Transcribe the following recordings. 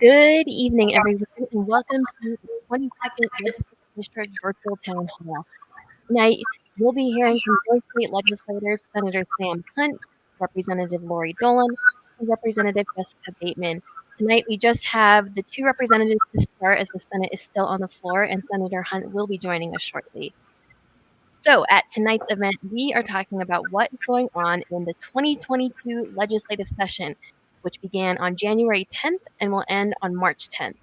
Good evening, everyone, and welcome to the 22nd Legislative District Virtual Townhall. Tonight, you'll be hearing from both state legislators, Senator Sam Hunt, Representative Laurie Dolan, and Representative Jessica Bateman. Tonight, we just have the two representatives to start as the Senate is still on the floor, and Senator Hunt will be joining us shortly. So, at tonight's event, we are talking about what is going on in the 2022 legislative session, which began on January 10th and will end on March 10th.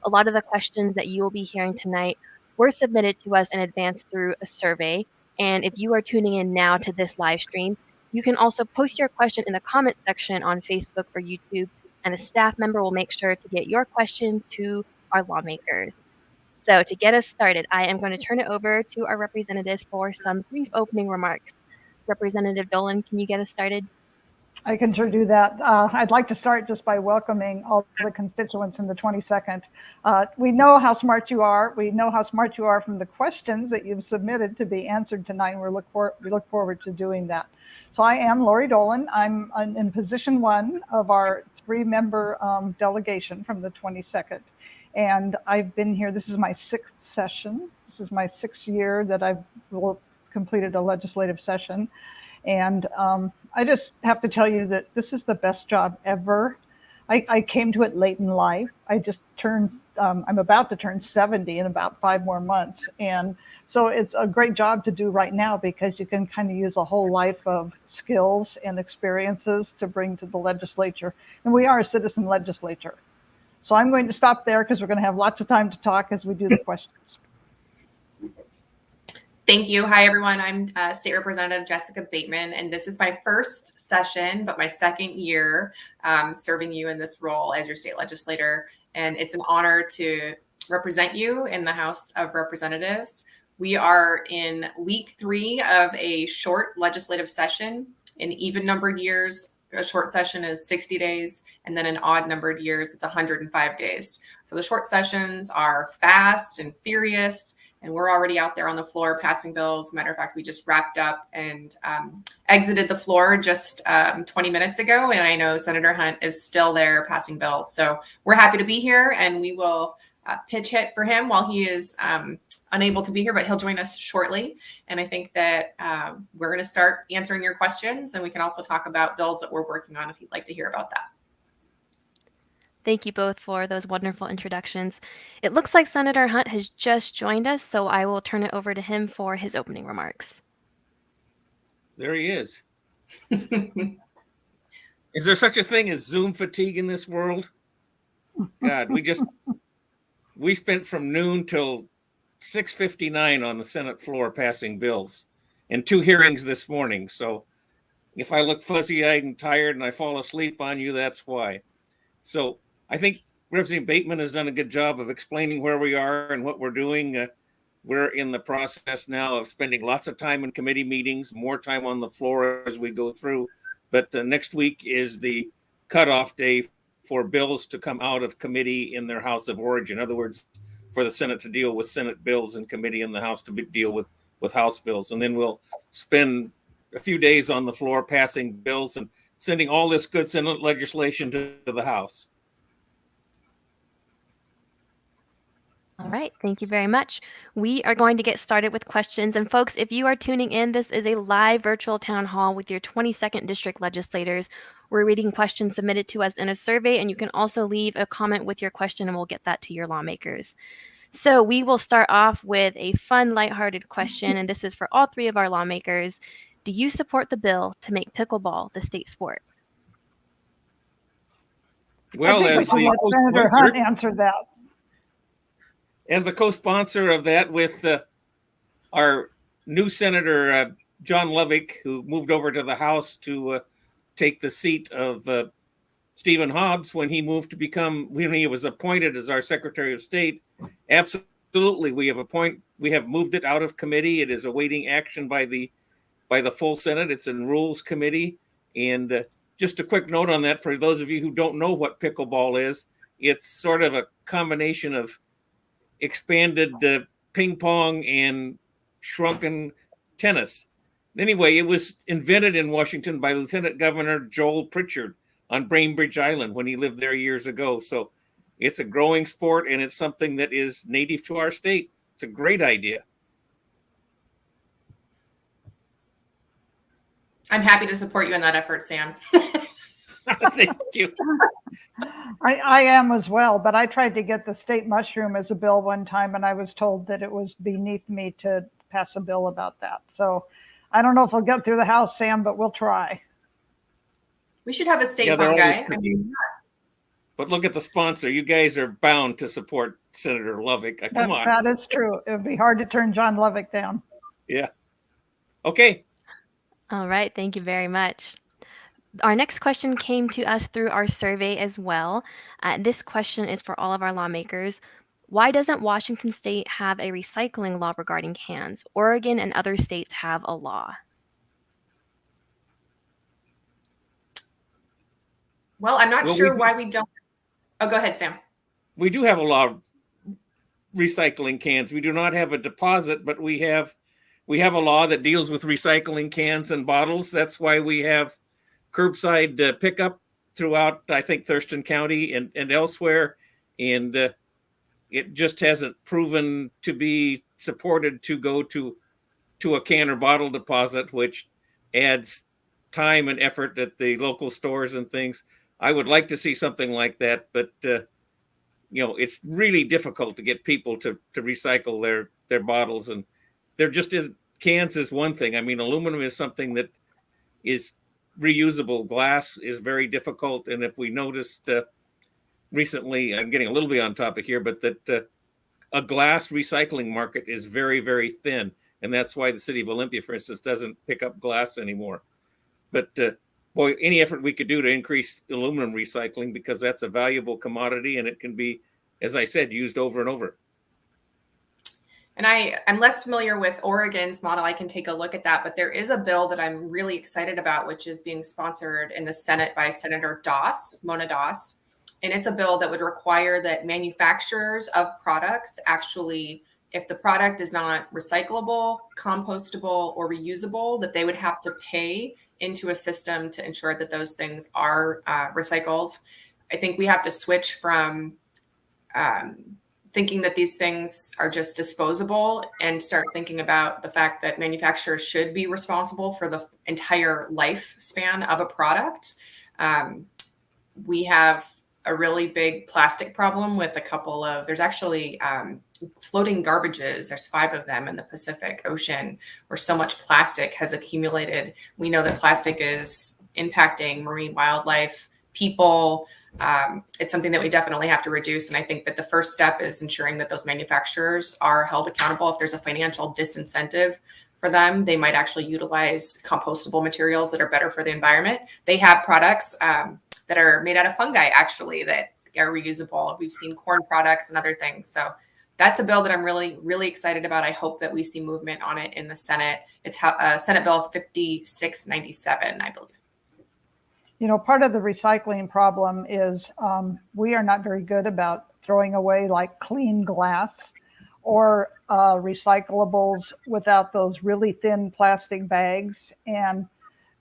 A lot of the questions that you will be hearing tonight were submitted to us in advance through a survey. And if you are tuning in now to this live stream, you can also post your question in the comment section on Facebook or YouTube, and a staff member will make sure to get your question to our lawmakers. So, to get us started, I am going to turn it over to our representatives for some brief opening remarks. Representative Dolan, can you get us started? I can sure do that. I'd like to start just by welcoming all the constituents in the 22nd. We know how smart you are. We know how smart you are from the questions that you've submitted to be answered tonight. And we look forward to doing that. So I am Laurie Dolan. I'm in position one of our three-member delegation from the 22nd. And I've been here. This is my sixth session. This is my sixth year that I've completed a legislative session. And I just have to tell you that this is the best job ever. I came to it late in life. I just turned, I'm about to turn 70 in about 5 more months. And so it's a great job to do right now because you can kind of use a whole life of skills and experiences to bring to the legislature. And we are a citizen legislature. So I'm going to stop there because we're going to have lots of time to talk as we do the questions. Thank you. Hi, everyone. I'm State Representative Jessica Bateman, and this is my first session, but my second year serving you in this role as your state legislator. And it's an honor to represent you in the House of Representatives. We are in week 3 of a short legislative session. In even numbered years, a short session is 60 days, and then in odd numbered years, it's 105 days. So the short sessions are fast and furious, and we're already out there on the floor passing bills. Matter of fact, we just wrapped up and exited the floor just 20 minutes ago, and I know Senator Hunt is still there passing bills. So we're happy to be here, and we will pitch hit for him while he is unable to be here, but he'll join us shortly. And I think that we're going to start answering your questions, and we can also talk about bills that we're working on if you'd like to hear about that. Thank you both for those wonderful introductions. It looks like Senator Hunt has just joined us, so I will turn it over to him for his opening remarks. There he is. Is there such a thing as Zoom fatigue in this world? God, we spent from noon till 6:59 on the Senate floor passing bills and 2 hearings this morning. So if I look fuzzy-eyed and tired and I fall asleep on you, that's why. So I think Representative Bateman has done a good job of explaining where we are and what we're doing. We're in the process now of spending lots of time in committee meetings, more time on the floor as we go through. But next week is the cutoff day for bills to come out of committee in their House of origin. In other words, for the Senate to deal with Senate bills and committee in the House to deal with House bills. And then we'll spend a few days on the floor passing bills and sending all this good Senate legislation to the House. All right, thank you very much. We are going to get started with questions. And folks, if you are tuning in, this is a live virtual town hall with your 22nd district legislators. We're reading questions submitted to us in a survey, and you can also leave a comment with your question and we'll get that to your lawmakers. So we will start off with a fun, lighthearted question, and this is for all 3 of our lawmakers. Do you support the bill to make pickleball the state sport? Well, I think we should let Senator Hunt answer that. As the co-sponsor of that with our new Senator John Lovick, who moved over to the House to take the seat of Stephen Hobbs when he was appointed as our Secretary of State. Absolutely, we have moved it out of committee. It is awaiting action by the full Senate. It's in Rules Committee. And just a quick note on that for those of you who don't know what pickleball is, it's sort of a combination of expanded ping pong and shrunken tennis. Anyway, it was invented in Washington by Lieutenant Governor Joel Pritchard on Bainbridge Island when he lived there years ago. So It's a growing sport, and it's something that is native to our state. It's a great idea. I'm happy to support you in that effort, Sam. Thank you. I am as well, but I tried to get the state mushroom as a bill one time, and I was told that it was beneath me to pass a bill about that. So I don't know if we'll get through the House, Sam, but we'll try. We should have a state Yeah, they're fungi. always tricky. But look at the sponsor. You guys are bound to support Senator Lovick. Come on. That is true. It would be hard to turn John Lovick down. Yeah. Okay. All right. Thank you very much. Our next question came to us through our survey as well. This question is for all of our lawmakers. Why doesn't Washington State have a recycling law regarding cans? Oregon and other states have a law. Well, I'm not sure why we don't. Oh, go ahead, Sam. We do have a law of recycling cans. We do not have a deposit, but we have a law that deals with recycling cans and bottles. That's why we have curbside pickup throughout, I think, Thurston County and elsewhere. And it just hasn't proven to be supported to go to a can or bottle deposit, which adds time and effort at the local stores and things. I would like to see something like that, but it's really difficult to get people to recycle their bottles, and there just is. Cans is one thing. I mean, aluminum is something that is reusable. Glass is very difficult, and if we noticed recently, I'm getting a little bit on topic here, but that a glass recycling market is very, very thin, and that's why the city of Olympia, for instance, doesn't pick up glass anymore. But boy, any effort we could do to increase aluminum recycling, because that's a valuable commodity and it can be, as I said, used over and over. And I'm less familiar with Oregon's model. I can take a look at that, but there is a bill that I'm really excited about, which is being sponsored in the Senate by Senator Mona Doss. And it's a bill that would require that manufacturers of products actually, if the product is not recyclable, compostable, or reusable, that they would have to pay into a system to ensure that those things are recycled. I think we have to switch from thinking that these things are just disposable and start thinking about the fact that manufacturers should be responsible for the entire lifespan of a product. We have a really big plastic problem with there's actually floating garbages. There's 5 of them in the Pacific Ocean where so much plastic has accumulated. We know that plastic is impacting marine wildlife, people. It's something that we definitely have to reduce. And I think that the first step is ensuring that those manufacturers are held accountable. If there's a financial disincentive for them, they might actually utilize compostable materials that are better for the environment. They have products that are made out of fungi, actually, that are reusable. We've seen corn products and other things. So that's a bill that I'm really, really excited about. I hope that we see movement on it in the Senate. It's Senate Bill 5697, I believe. Part of the recycling problem is we are not very good about throwing away like clean glass or recyclables without those really thin plastic bags. And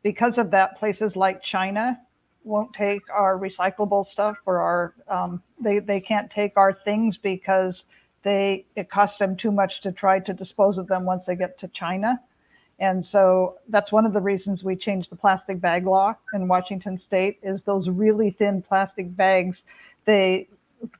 because of that, places like China won't take our recyclable stuff or they can't take our things because it costs them too much to try to dispose of them once they get to China. And so that's one of the reasons we changed the plastic bag law in Washington State is those really thin plastic bags. They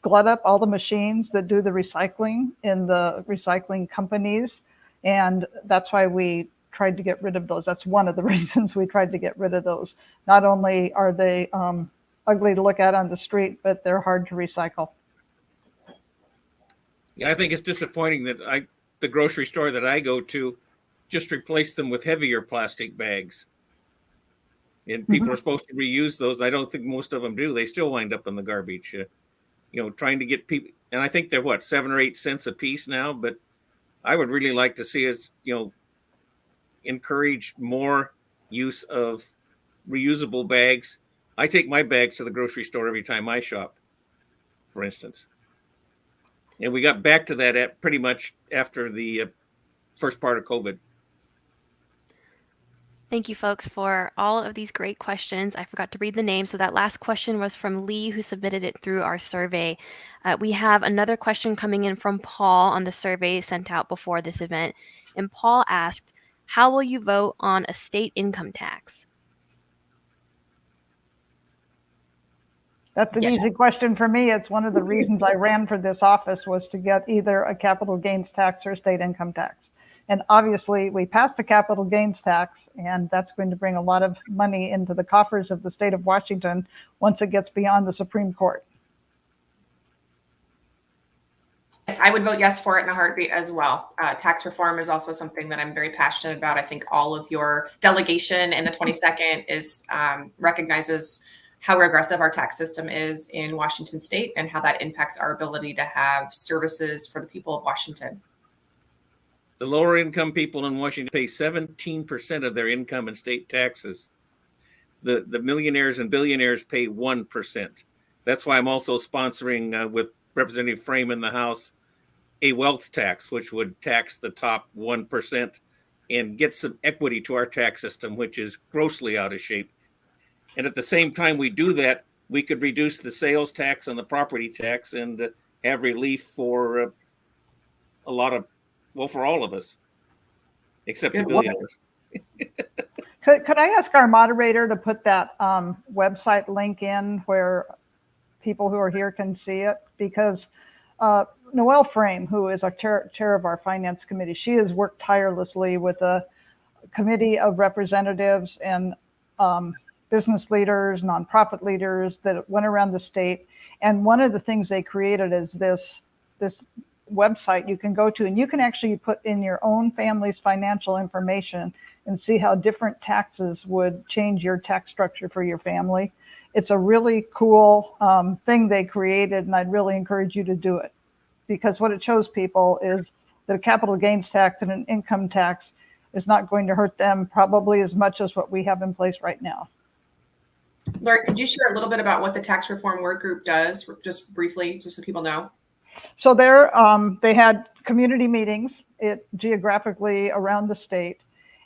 glut up all the machines that do the recycling in the recycling companies. And that's why we tried to get rid of those. That's one of the reasons we tried to get rid of those. Not only are they ugly to look at on the street, but they're hard to recycle. Yeah, I think it's disappointing that the grocery store that I go to just replace them with heavier plastic bags. And people are supposed to reuse those. I don't think most of them do. They still wind up in the garbage. Trying to get people, and I think they're 7 or 8 cents a piece now, but I would really like to see us, encourage more use of reusable bags. I take my bags to the grocery store every time I shop, for instance. And we got back to that at pretty much after the first part of COVID. Thank you, folks, for all of these great questions. I forgot to read the name. So that last question was from Lee, who submitted it through our survey. We have another question coming in from Paul on the survey sent out before this event. And Paul asked, how will you vote on a state income tax? That's an Yes. easy question for me. It's one of the reasons I ran for this office was to get either a capital gains tax or state income tax. And obviously, we passed the capital gains tax, and that's going to bring a lot of money into the coffers of the state of Washington once it gets beyond the Supreme Court. Yes, I would vote yes for it in a heartbeat as well. Tax reform is also something that I'm very passionate about. I think all of your delegation in the 22nd is recognizes how regressive our tax system is in Washington state and how that impacts our ability to have services for the people of Washington. The lower income people in Washington pay 17% of their income in state taxes. The millionaires and billionaires pay 1%. That's why I'm also sponsoring with Representative Frame in the House a wealth tax, which would tax the top 1% and get some equity to our tax system, which is grossly out of shape. And at the same time we do that, we could reduce the sales tax and the property tax and have relief for a lot of, well, for all of us, except the billionaires. Could I ask our moderator to put that website link in where people who are here can see it? Because Noelle Frame, who is our chair of our finance committee, she has worked tirelessly with a committee of representatives and business leaders, nonprofit leaders that went around the state. And one of the things they created is this website you can go to, and you can actually put in your own family's financial information and see how different taxes would change your tax structure for your family. It's a really cool thing they created, and I'd really encourage you to do it, because what it shows people is that a capital gains tax and an income tax is not going to hurt them probably as much as what we have in place right now. Laurie, could you share a little bit about what the tax reform work group does, just briefly, just so people know? So they had community meetings geographically around the state.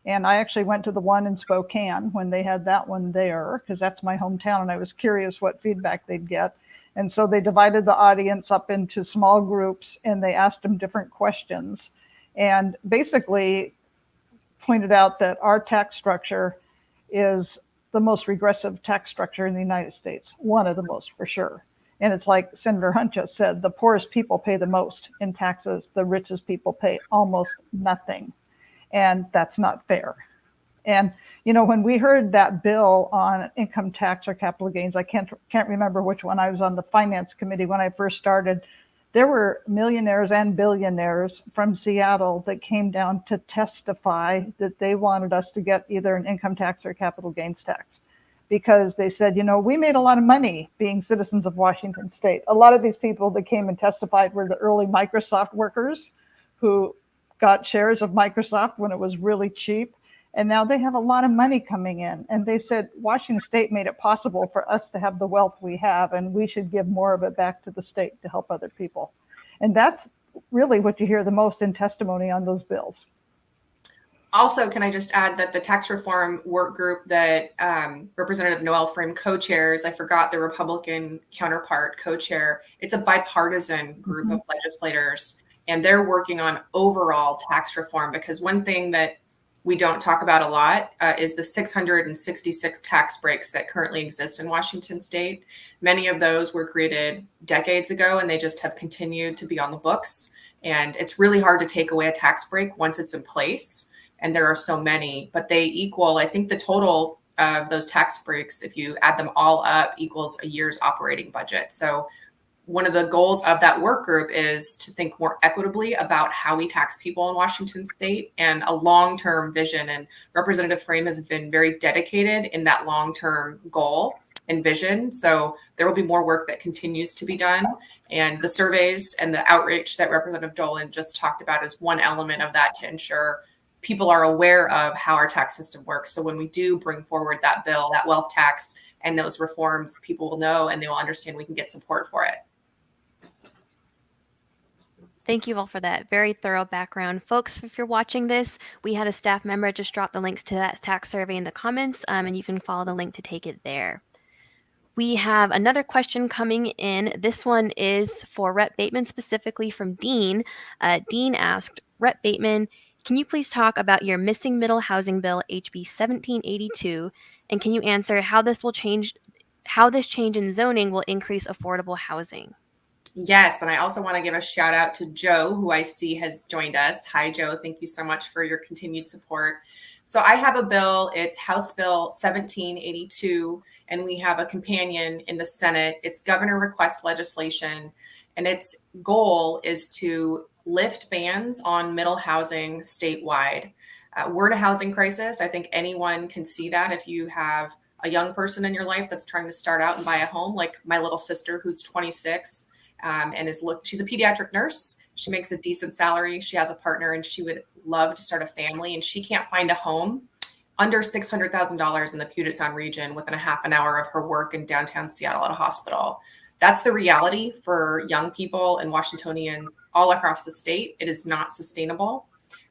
And I actually went to the one in Spokane when they had that one there, because that's my hometown, and I was curious what feedback they'd get. And so they divided the audience up into small groups, and they asked them different questions, and basically pointed out that our tax structure is the most regressive tax structure in the United States, one of the most for sure. And it's like Senator Hunt just said, the poorest people pay the most in taxes, the richest people pay almost nothing. And that's not fair. And, you know, when we heard that bill on income tax or capital gains, I can't remember which one. I was on the finance committee when I first started. There were millionaires and billionaires from Seattle that came down to testify that they wanted us to get either an income tax or capital gains tax, because they said, you know, we made a lot of money being citizens of Washington state. A lot of these people that came and testified were the early Microsoft workers who got shares of Microsoft when it was really cheap. And now they have a lot of money coming in. And they said, Washington state made it possible for us to have the wealth we have, and we should give more of it back to the state to help other people. And that's really what you hear the most in testimony on those bills. Also, can I just add that the tax reform work group that Representative Noelle Frame co-chairs, I forgot the Republican counterpart co-chair, it's a bipartisan group of legislators, and they're working on overall tax reform, because one thing that we don't talk about a lot is the 666 tax breaks that currently exist in Washington state. Many of those were created decades ago, and they just have continued to be on the books. And it's really hard to take away a tax break once it's in place. And there are so many, but they equal, I think the total of those tax breaks, if you add them all up, equals a year's operating budget. So one of the goals of that work group is to think more equitably about how we tax people in Washington state, and a long-term vision. And Representative Frame has been very dedicated in that long-term goal and vision. So there will be more work that continues to be done. And the surveys and the outreach that Representative Dolan just talked about is one element of that, to ensure people are aware of how our tax system works. So when we do bring forward that bill, that wealth tax, and those reforms, people will know and they will understand we can get support for it. Thank you all for that very thorough background. Folks, if you're watching this, we had a staff member just drop the links to that tax survey in the comments, and you can follow the link to take it there. We have another question coming in. This one is for Rep. Bateman, specifically from Dean. Dean asked, Rep. Bateman, can you please talk about your missing middle housing bill, HB 1782, and can you answer how this change in zoning will increase affordable housing? Yes, and I also want to give a shout out to Joe, who I see has joined us. Hi, Joe. Thank you so much for your continued support. So I have a bill. It's House Bill 1782, and we have a companion in the Senate. It's governor request legislation, and its goal is to lift bans on middle housing statewide. We're in a housing crisis. I think anyone can see that if you have a young person in your life that's trying to start out and buy a home, like my little sister who's 26. And she's a pediatric nurse. She makes a decent salary. She has a partner and she would love to start a family, and she can't find a home under $600,000 in the Puget Sound region within a half an hour of her work in downtown Seattle at a hospital. That's the reality for young people and Washingtonians all across the state. It is not sustainable.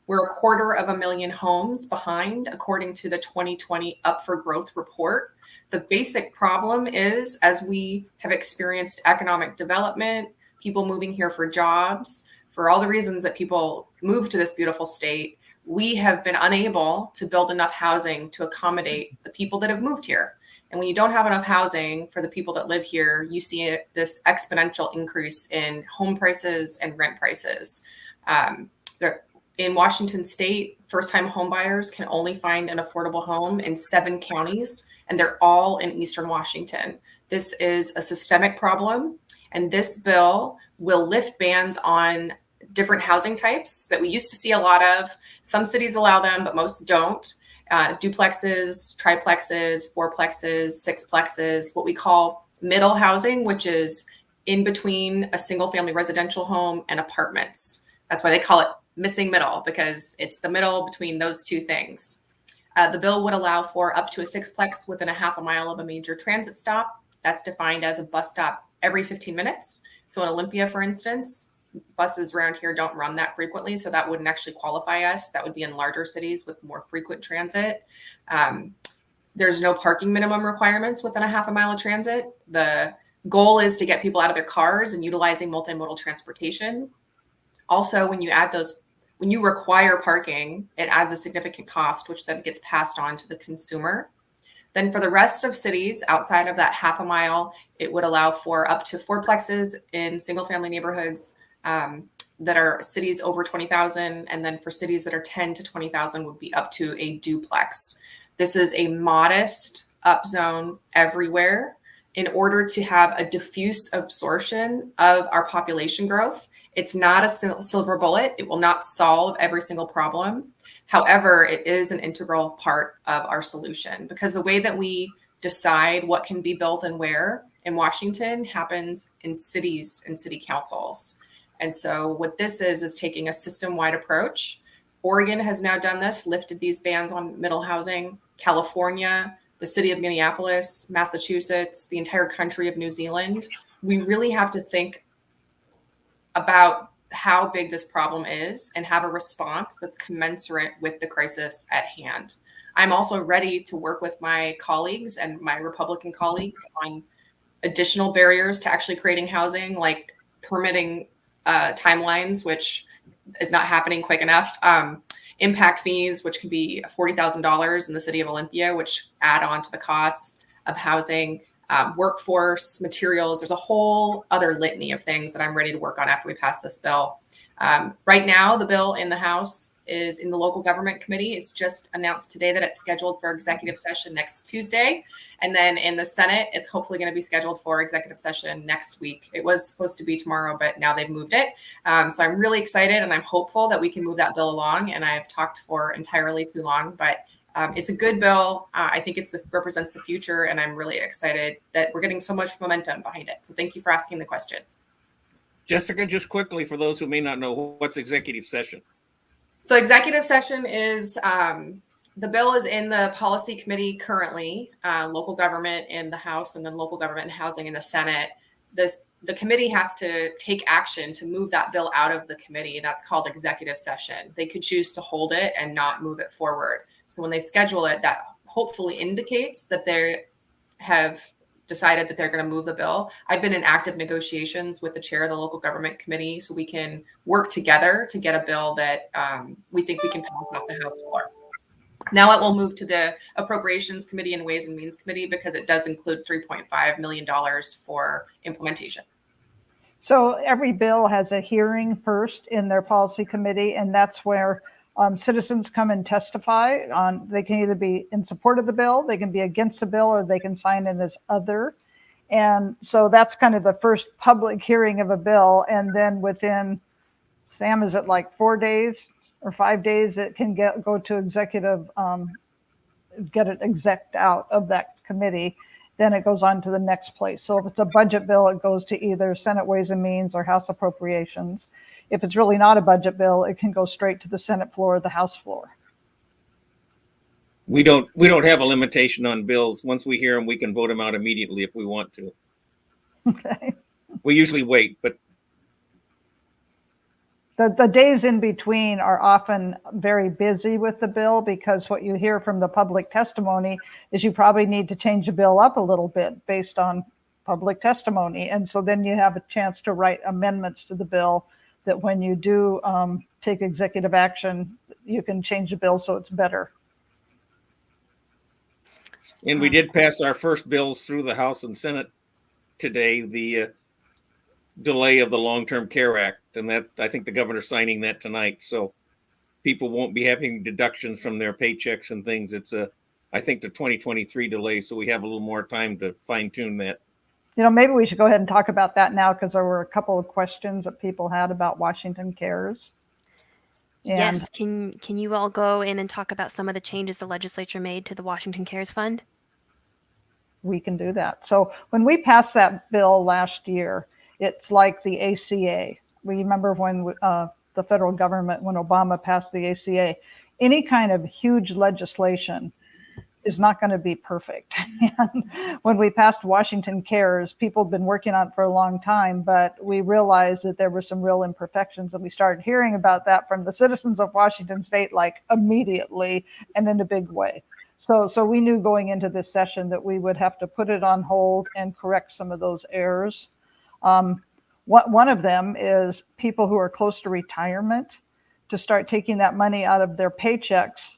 We're 250,000 homes behind, according to the 2020 Up for Growth report. The basic problem is, as we have experienced economic development, people moving here for jobs, for all the reasons that people move to this beautiful state, we have been unable to build enough housing to accommodate the people that have moved here. And when you don't have enough housing for the people that live here, you see this exponential increase in home prices and rent prices. In Washington state, first-time homebuyers can only find an affordable home in 7 counties, and they're all in Eastern Washington. This is a systemic problem, and this bill will lift bans on different housing types that we used to see a lot of. Some cities allow them, but most don't. Duplexes, triplexes, fourplexes, sixplexes, what we call middle housing, which is in between a single-family residential home and apartments. That's why they call it missing middle, because it's the middle between those two things. The bill would allow for up to a sixplex within a half a mile of a major transit stop. That's defined as a bus stop every 15 minutes. So in Olympia, for instance, buses around here don't run that frequently, so that wouldn't actually qualify us. That would be in larger cities with more frequent transit. There's no parking minimum requirements within a half a mile of transit. The goal is to get people out of their cars and utilizing multimodal transportation. Also, when you require parking, it adds a significant cost, which then gets passed on to the consumer. Then for the rest of cities outside of that half a mile, it would allow for up to fourplexes in single family neighborhoods that are cities over 20,000. And then for cities that are 10 to 20,000 would be up to a duplex. This is a modest upzone everywhere in order to have a diffuse absorption of our population growth. It's not a silver bullet. It will not solve every single problem. However, it is an integral part of our solution, because the way that we decide what can be built and where in Washington happens in cities and city councils. And so what this is taking a system-wide approach. Oregon has now done this, lifted these bans on middle housing. California, the city of Minneapolis, Massachusetts, the entire country of New Zealand. We really have to think about how big this problem is and have a response that's commensurate with the crisis at hand. I'm also ready to work with my colleagues and my Republican colleagues on additional barriers to actually creating housing, like permitting timelines, which is not happening quick enough. Impact fees, which could be $40,000 in the city of Olympia, which add on to the costs of housing. Workforce, materials. There's a whole other litany of things that I'm ready to work on after we pass this bill. Right now, the bill in the House is in the local government committee. It's just announced today that it's scheduled for executive session next Tuesday. And then in the Senate, it's hopefully going to be scheduled for executive session next week. It was supposed to be tomorrow, but now they've moved it. So I'm really excited and I'm hopeful that we can move that bill along. And I've talked for entirely too long, but it's a good bill. I think represents the future, and I'm really excited that we're getting so much momentum behind it. So thank you for asking the question. Jessica, just quickly, for those who may not know, what's executive session? So executive session is the bill is in the policy committee currently, local government in the House, and then local government and housing in the Senate. the committee has to take action to move that bill out of the committee. That's called executive session. They could choose to hold it and not move it forward. So when they schedule it, that hopefully indicates that they have decided that they're going to move the bill. I've been in active negotiations with the chair of the local government committee so we can work together to get a bill that we think we can pass off the House floor. Now it will move to the Appropriations Committee and Ways and Means Committee because it does include $3.5 million for implementation. So every bill has a hearing first in their policy committee, and that's where citizens come and testify on. They can either be in support of the bill, they can be against the bill, or they can sign in as other. And so that's kind of the first public hearing of a bill. And then within, Sam, is it like 4 days or 5 days, it can go to executive, get it exec out of that committee. Then it goes on to the next place. So if it's a budget bill, it goes to either Senate Ways and Means or House Appropriations. If it's really not a budget bill, it can go straight to the Senate floor or the House floor. We don't have a limitation on bills. Once we hear them, we can vote them out immediately if we want to. Okay. We usually wait, but the days in between are often very busy with the bill, because what you hear from the public testimony is you probably need to change the bill up a little bit based on public testimony. And so then you have a chance to write amendments to the bill that when you do take executive action, you can change the bill so it's better. And we did pass our first bills through the House and Senate today, the delay of the Long-Term Care Act. And that, I think the governor's signing that tonight. So people won't be having deductions from their paychecks and things. It's I think the 2023 delay. So we have a little more time to fine tune that. Maybe we should go ahead and talk about that now, because there were a couple of questions that people had about Washington Cares. And yes, can you all go in and talk about some of the changes the legislature made to the Washington Cares Fund? We can do that. So when we passed that bill last year, it's like the ACA. We remember when the federal government, when Obama passed the ACA, any kind of huge legislation is not going to be perfect. And when we passed Washington Cares, people have been working on it for a long time, but we realized that there were some real imperfections, and we started hearing about that from the citizens of Washington State, like immediately and in a big way. So we knew going into this session that we would have to put it on hold and correct some of those errors. One of them is people who are close to retirement, to start taking that money out of their paychecks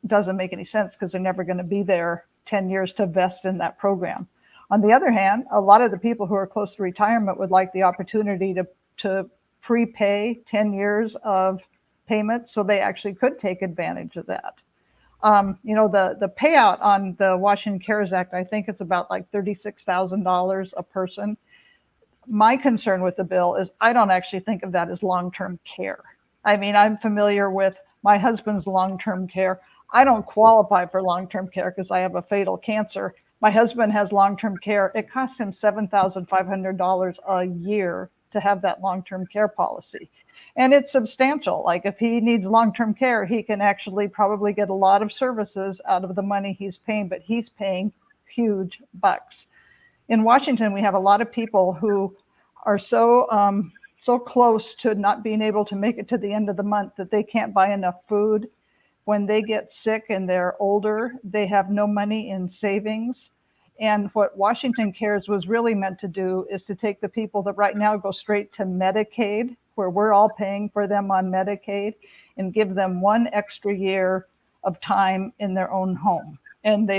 doesn't make any sense, because they're never going to be there 10 years to vest in that program. On the other hand, a lot of the people who are close to retirement would like the opportunity to prepay 10 years of payments, so they actually could take advantage of that. The payout on the Washington Cares Act, I think it's about like $36,000 a person. My concern with the bill is I don't actually think of that as long-term care. I mean, I'm familiar with my husband's long-term care. I don't qualify for long-term care because I have a fatal cancer. My husband has long-term care. It costs him $7,500 a year to have that long-term care policy. And it's substantial. Like if he needs long-term care, he can actually probably get a lot of services out of the money he's paying, but he's paying huge bucks. In Washington, we have a lot of people who are so close to not being able to make it to the end of the month that they can't buy enough food. When they get sick and they're older, they have no money in savings. And what Washington Cares was really meant to do is to take the people that right now go straight to Medicaid, where we're all paying for them on Medicaid, and give them 1 extra year of time in their own home. And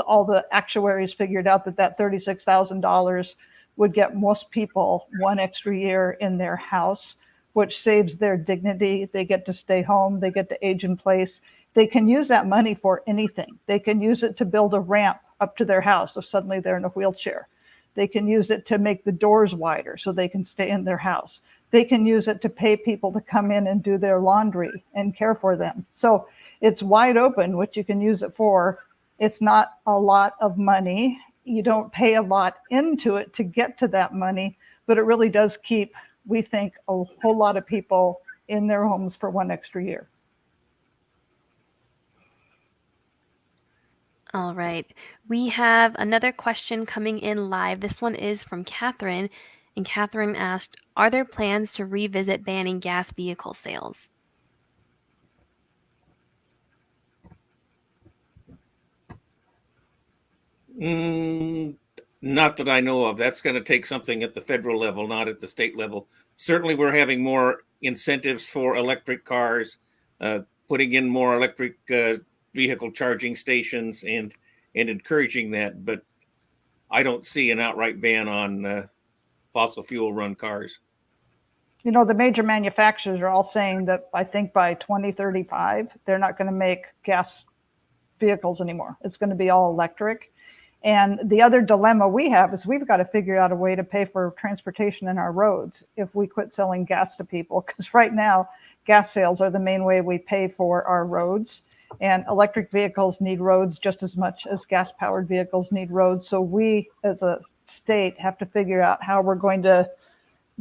all the actuaries figured out that $36,000 would get most people 1 extra year in their house, which saves their dignity. They get to stay home. They get to age in place. They can use that money for anything. They can use it to build a ramp up to their house if suddenly they're in a wheelchair. They can use it to make the doors wider so they can stay in their house. They can use it to pay people to come in and do their laundry and care for them. So it's wide open what you can use it for. It's not a lot of money. You don't pay a lot into it to get to that money, but it really does keep, we think, a whole lot of people in their homes for 1 extra year. All right. We have another question coming in live. This one is from Catherine, And Catherine asked, are there plans to revisit banning gas vehicle sales? Not that I know of. That's going to take something at the federal level, not at the state level. Certainly, we're having more incentives for electric cars, putting in more electric vehicle charging stations, and encouraging that. But I don't see an outright ban on fossil fuel run cars. You know, the major manufacturers are all saying that I think by 2035, they're not going to make gas vehicles anymore. It's going to be all electric. And the other dilemma we have is we've got to figure out a way to pay for transportation in our roads if we quit selling gas to people. Because right now, gas sales are the main way we pay for our roads. And electric vehicles need roads just as much as gas-powered vehicles need roads. So we, as a state, have to figure out how we're going to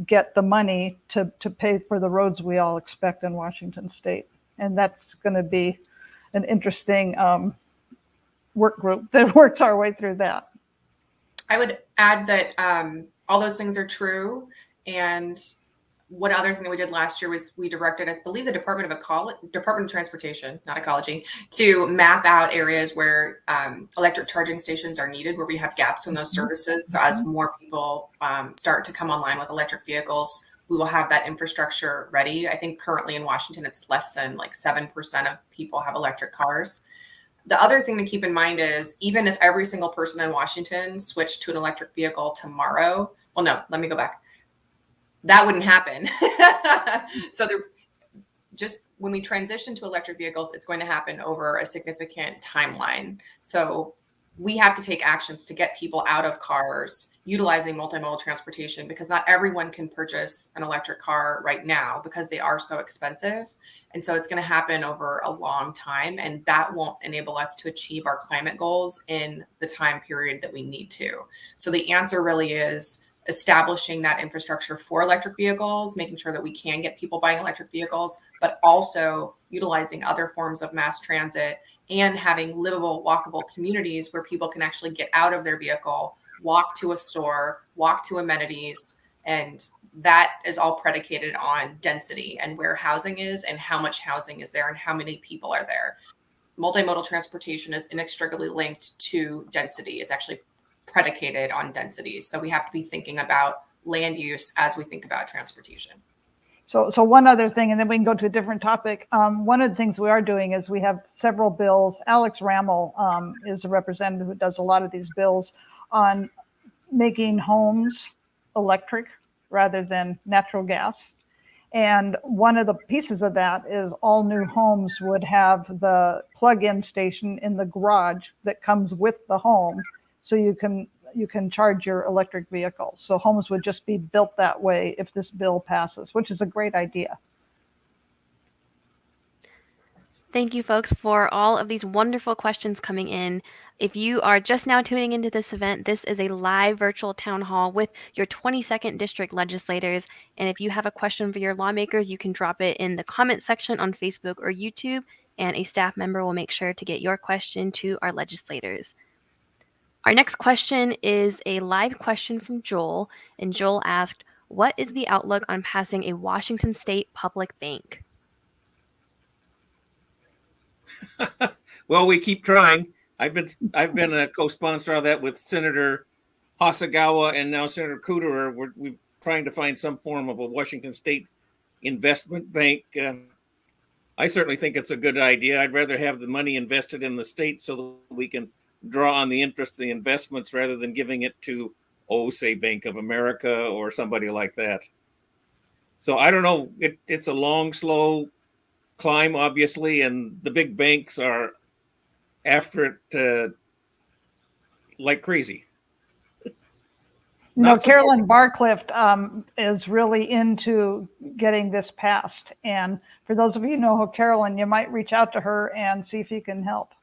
get the money to pay for the roads we all expect in Washington State. And that's going to be an interesting work group that works our way through that. I would add that all those things are true. And one other thing that we did last year was we directed, I believe, the Department of Transportation, not Ecology, to map out areas where electric charging stations are needed, where we have gaps in those services. So as more people start to come online with electric vehicles, we will have that infrastructure ready. I think currently in Washington, it's less than like 7% of people have electric cars. The other thing to keep in mind is even if every single person in Washington switched to an electric vehicle tomorrow, well, no, let me go back. That wouldn't happen. So just when we transition to electric vehicles, it's going to happen over a significant timeline. So we have to take actions to get people out of cars utilizing multimodal transportation, because not everyone can purchase an electric car right now because they are so expensive. And so it's going to happen over a long time, and that won't enable us to achieve our climate goals in the time period that we need to. So the answer really is establishing that infrastructure for electric vehicles, making sure that we can get people buying electric vehicles, but also utilizing other forms of mass transit and having livable, walkable communities where people can actually get out of their vehicle, walk to a store, walk to amenities. And that is all predicated on density and where housing is and how much housing is there and how many people are there. Multimodal transportation is inextricably linked to density. It's actually predicated on densities. So we have to be thinking about land use as we think about transportation. So one other thing, and then we can go to a different topic. One of the things we are doing is we have several bills. Alex Rammel is a representative who does a lot of these bills on making homes electric rather than natural gas. And one of the pieces of that is all new homes would have the plug-in station in the garage that comes with the home, so you can charge your electric vehicle. So homes would just be built that way if this bill passes, which is a great idea. Thank you, folks, for all of these wonderful questions coming in. If you are just now tuning into this event, this is a live virtual town hall with your 22nd district legislators. And if you have a question for your lawmakers, you can drop it in the comment section on Facebook or YouTube, and a staff member will make sure to get your question to our legislators. Our next question is a live question from Joel, and Joel asked, what is the outlook on passing a Washington State public bank? Well, we keep trying. I've been a co-sponsor of that with Senator Hasagawa and now Senator Cooterer. We're trying to find some form of a Washington State investment bank. I certainly think it's a good idea. I'd rather have the money invested in the state so that we can draw on the interest of the investments rather than giving it to, say, Bank of America or somebody like that. So I don't know. It's a long, slow climb, obviously, and the big banks are after it like crazy. No, Carolyn Barclift is really into getting this passed. And for those of you who know Carolyn, you might reach out to her and see if you can help.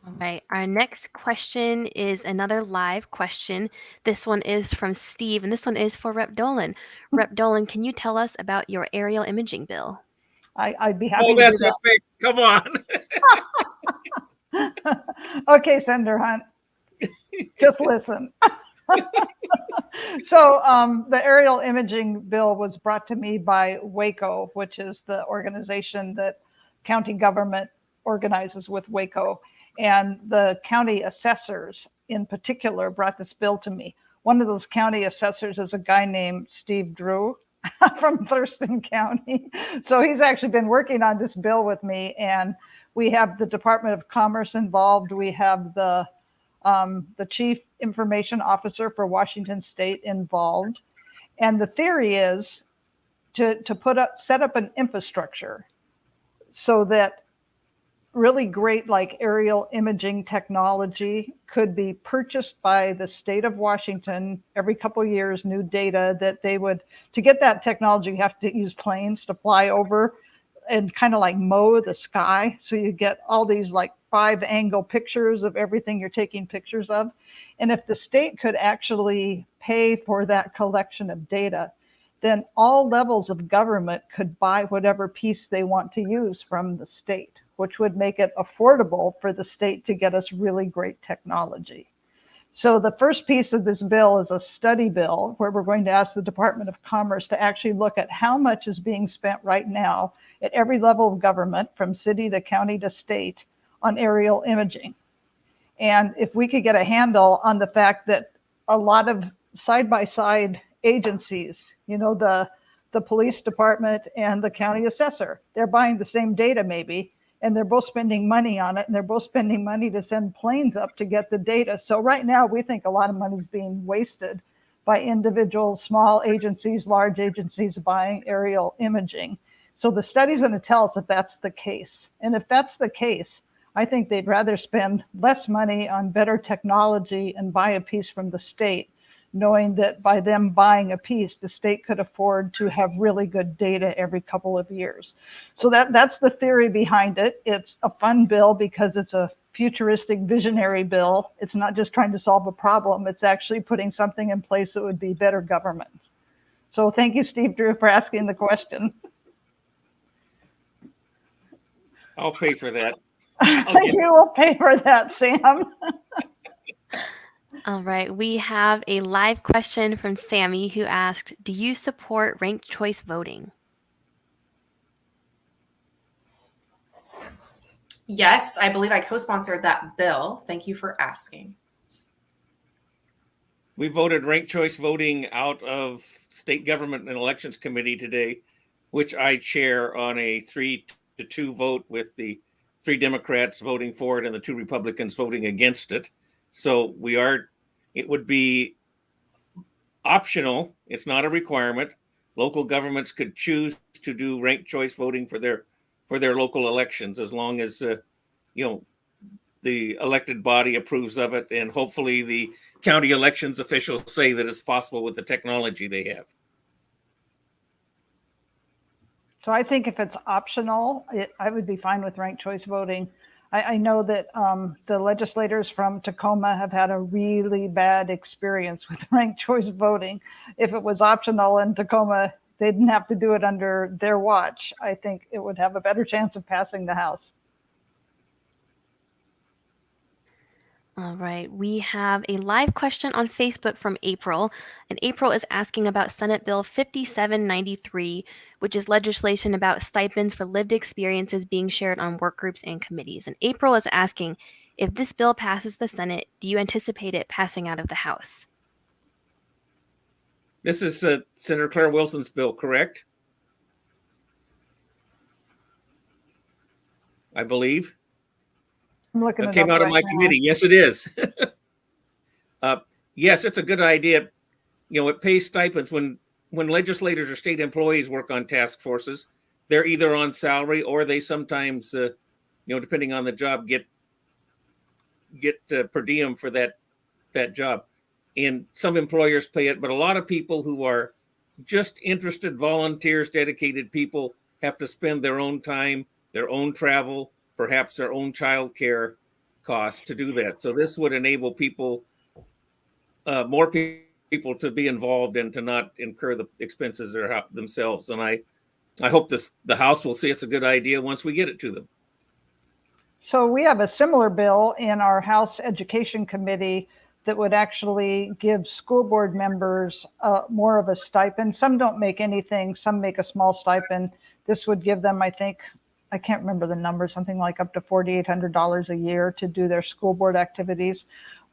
All right, our next question is another live question. This one is from Steve, and this one is for Rep. Dolan. Rep. Dolan, can you tell us about your aerial imaging bill? I'd be happy to do that. Big. Come on. Okay, Senator Hunt. Just listen. So the aerial imaging bill was brought to me by WACO, which is the organization that county government organizes with WACO. And the county assessors in particular brought this bill to me. One of those county assessors is a guy named Steve Drew from Thurston County. So he's actually been working on this bill with me. And we have the Department of Commerce involved. We have the Chief Information Officer for Washington State involved. And the theory is to set up an infrastructure so that really great like aerial imaging technology could be purchased by the state of Washington every couple of years, new data that they would, to get that technology, you have to use planes to fly over and kind of like mow the sky. So you get all these like 5-angle pictures of everything you're taking pictures of. And if the state could actually pay for that collection of data, then all levels of government could buy whatever piece they want to use from the state, which would make it affordable for the state to get us really great technology. So the first piece of this bill is a study bill where we're going to ask the Department of Commerce to actually look at how much is being spent right now at every level of government, from city to county to state, on aerial imaging. And if we could get a handle on the fact that a lot of side-by-side agencies, you know, the police department and the county assessor, they're buying the same data maybe, and they're both spending money on it, and they're both spending money to send planes up to get the data. So right now we think a lot of money is being wasted by individual small agencies, large agencies buying aerial imaging. So the study's going to tell us if that's the case. And if that's the case, I think they'd rather spend less money on better technology and buy a piece from the state, knowing that by them buying a piece, the state could afford to have really good data every couple of years. So that's the theory behind it. It's a fun bill because it's a futuristic visionary bill. It's not just trying to solve a problem. It's actually putting something in place that would be better government. So thank you, Steve Drew, for asking the question. I'll pay for that. You will pay for that, Sam. All right, we have a live question from Sammy who asked, do you support ranked choice voting? Yes, I believe I co-sponsored that bill. Thank you for asking. We voted ranked choice voting out of State Government and Elections Committee today, which I chair on a 3-2 vote with the 3 Democrats voting for it and the 2 Republicans voting against it. So it would be optional. It's not a requirement. Local governments could choose to do ranked choice voting for their local elections, as long as the elected body approves of it, and hopefully the county elections officials say that it's possible with the technology they have. So I think if it's optional, I would be fine with ranked choice voting. I know that the legislators from Tacoma have had a really bad experience with ranked choice voting. If it was optional in Tacoma, they didn't have to do it under their watch. I think it would have a better chance of passing the House. All right, we have a live question on Facebook from April, and April is asking about Senate Bill 5793, which is legislation about stipends for lived experiences being shared on work groups and committees. And April is asking, if this bill passes the Senate, do you anticipate it passing out of the House? This is Senator Claire Wilson's bill, correct? I believe. It came out of my committee. Yes, it is. Yes, it's a good idea. It pays stipends when legislators or state employees work on task forces. They're either on salary or they sometimes, depending on the job, get per diem for that job. And some employers pay it, but a lot of people who are just interested volunteers, dedicated people, have to spend their own time, their own travel, perhaps their own childcare costs to do that. So this would enable people, more people, to be involved and to not incur the expenses themselves. And I hope the House will see it's a good idea once we get it to them. So we have a similar bill in our House Education Committee that would actually give school board members more of a stipend. Some don't make anything, some make a small stipend. This would give them, I think, I can't remember the number, something like up to $4,800 a year to do their school board activities.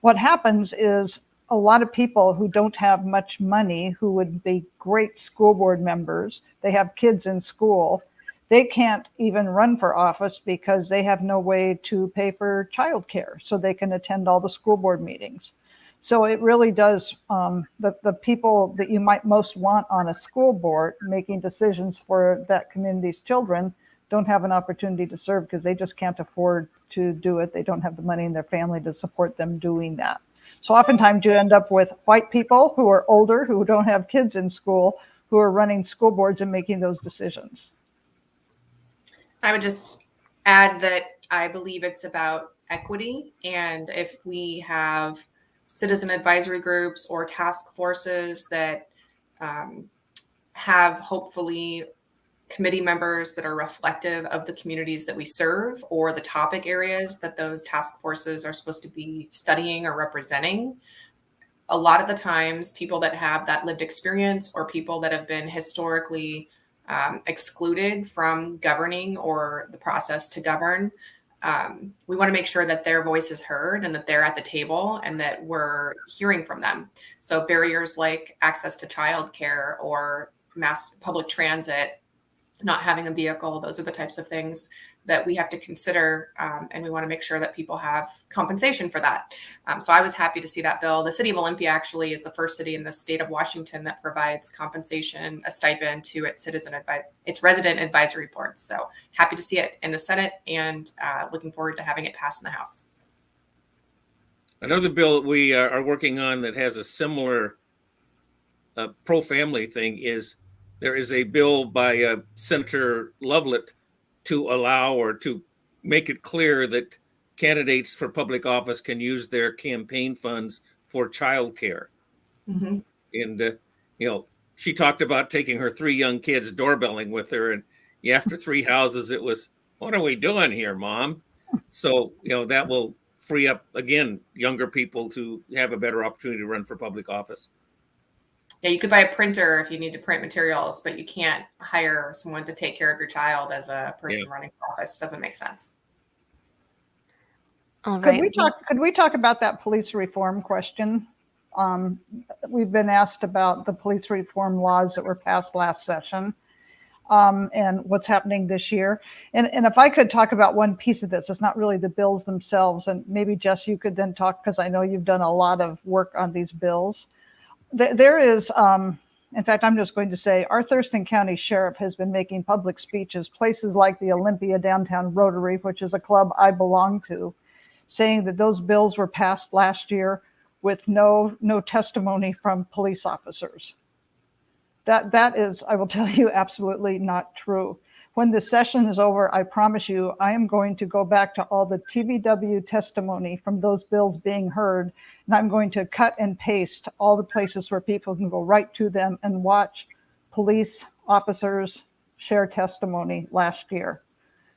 What happens is a lot of people who don't have much money, who would be great school board members, they have kids in school, they can't even run for office because they have no way to pay for childcare so they can attend all the school board meetings. So it really does, the people that you might most want on a school board making decisions for that community's children don't have an opportunity to serve because they just can't afford to do it. They don't have the money in their family to support them doing that. So oftentimes you end up with white people who are older, who don't have kids in school, who are running school boards and making those decisions. I would just add that I believe it's about equity. And if we have citizen advisory groups or task forces that have hopefully committee members that are reflective of the communities that we serve or the topic areas that those task forces are supposed to be studying or representing, a lot of the times people that have that lived experience or people that have been historically excluded from governing or the process to govern, we want to make sure that their voice is heard and that they're at the table and that we're hearing from them. So barriers like access to childcare or mass public transit, not having a vehicle, those are the types of things that we have to consider. And we want to make sure that people have compensation for that. So I was happy to see that bill. The city of Olympia actually is the first city in the state of Washington that provides compensation, a stipend to its its resident advisory boards. So happy to see it in the Senate and looking forward to having it pass in the House. Another bill that we are working on that has a similar pro-family thing is there is a bill by Senator Loveland to allow or to make it clear that candidates for public office can use their campaign funds for childcare. Mm-hmm. And, she talked about taking her 3 young kids doorbelling with her. And after 3 houses, it was, what are we doing here, Mom? So, that will free up, again, younger people to have a better opportunity to run for public office. Yeah, you could buy a printer if you need to print materials, but you can't hire someone to take care of your child as a person running for office. Doesn't make sense. All right. Could we talk about that police reform question? We've been asked about the police reform laws that were passed last session and what's happening this year. And if I could talk about one piece of this, it's not really the bills themselves. And maybe, Jess, you could then talk, because I know you've done a lot of work on these bills. There is, in fact, I'm just going to say our Thurston County Sheriff has been making public speeches, places like the Olympia Downtown Rotary, which is a club I belong to, saying that those bills were passed last year with no testimony from police officers. That is, I will tell you, absolutely not true. When the session is over, I promise you, I am going to go back to all the TVW testimony from those bills being heard, and I'm going to cut and paste all the places where people can go right to them and watch police officers share testimony last year.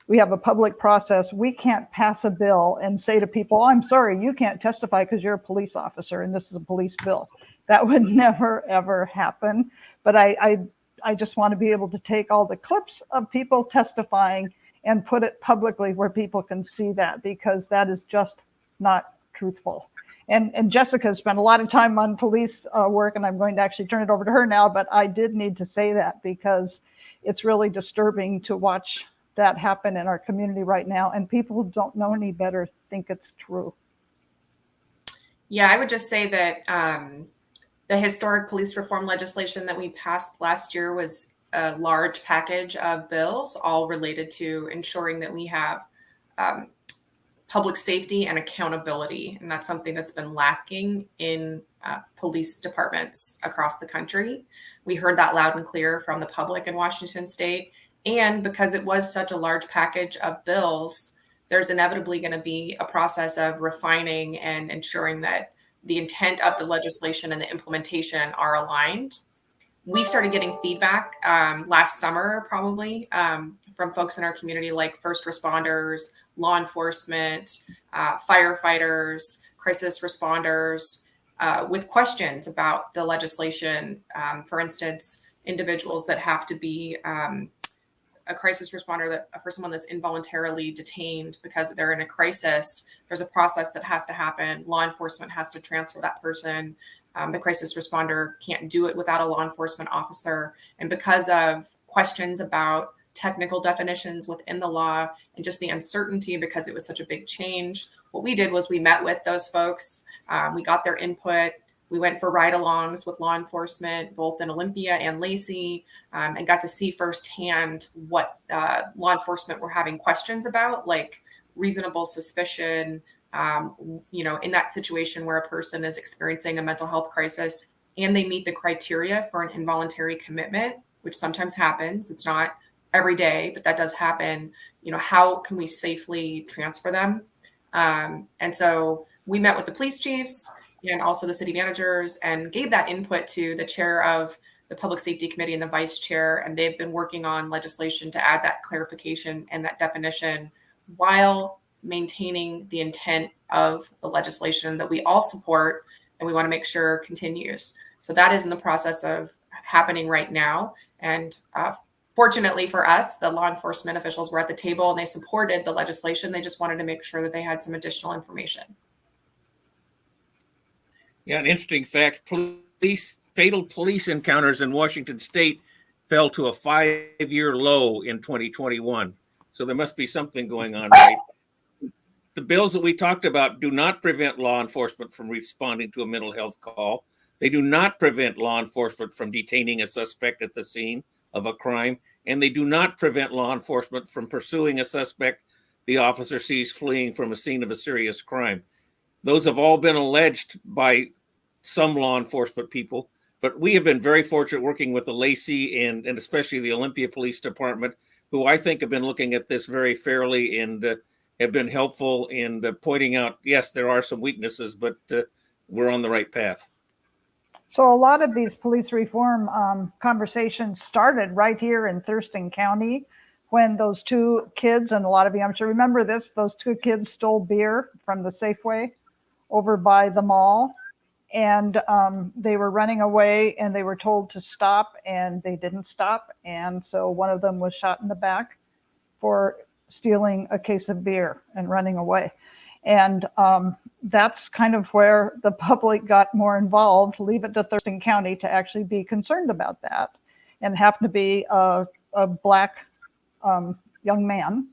We have a public process. We can't pass a bill and say to people, I'm sorry, you can't testify because you're a police officer and this is a police bill. That would never, ever happen. But I just want to be able to take all the clips of people testifying and put it publicly where people can see that, because that is just not truthful. And Jessica spent a lot of time on police work, and I'm going to actually turn it over to her now, but I did need to say that because it's really disturbing to watch that happen in our community right now, and people who don't know any better think it's true. Yeah, I would just say that the historic police reform legislation that we passed last year was a large package of bills, all related to ensuring that we have public safety and accountability. And that's something that's been lacking in police departments across the country. We heard that loud and clear from the public in Washington State. And because it was such a large package of bills, there's inevitably going to be a process of refining and ensuring that the intent of the legislation and the implementation are aligned. We started getting feedback last summer, probably, from folks in our community, like first responders, law enforcement, firefighters, crisis responders, with questions about the legislation. For instance, individuals that have to be a crisis responder, that for someone that's involuntarily detained because they're in a crisis, there's a process that has to happen. Law enforcement has to transfer that person. The crisis responder can't do it without a law enforcement officer. And because of questions about technical definitions within the law and just the uncertainty, because it was such a big change, what we did was we met with those folks. We got their input. We went for ride-alongs with law enforcement, both in Olympia and Lacey, and got to see firsthand what law enforcement were having questions about, like reasonable suspicion, in that situation where a person is experiencing a mental health crisis and they meet the criteria for an involuntary commitment, which sometimes happens. It's not every day, but that does happen. How can we safely transfer them? And so we met with the police chiefs and also the city managers and gave that input to the chair of the Public Safety Committee and the vice chair. And they've been working on legislation to add that clarification and that definition while maintaining the intent of the legislation that we all support and we want to make sure continues. So that is in the process of happening right now. And fortunately for us, the law enforcement officials were at the table and they supported the legislation. They just wanted to make sure that they had some additional information. Yeah, an interesting fact, fatal police encounters in Washington state fell to a 5-year low in 2021. So there must be something going on, right? The bills that we talked about do not prevent law enforcement from responding to a mental health call. They do not prevent law enforcement from detaining a suspect at the scene of a crime. And they do not prevent law enforcement from pursuing a suspect the officer sees fleeing from a scene of a serious crime. Those have all been alleged by some law enforcement people, but we have been very fortunate working with the Lacey and especially the Olympia Police Department, who I think have been looking at this very fairly and have been helpful in pointing out, yes, there are some weaknesses, but we're on the right path. So a lot of these police reform conversations started right here in Thurston County when those two kids, and a lot of you, I'm sure, remember this, those two kids stole beer from the Safeway over by the mall, and they were running away and they were told to stop and they didn't stop. And so one of them was shot in the back for stealing a case of beer and running away. And that's kind of where the public got more involved. Leave it to Thurston County to actually be concerned about that, and happened to be a Black young man,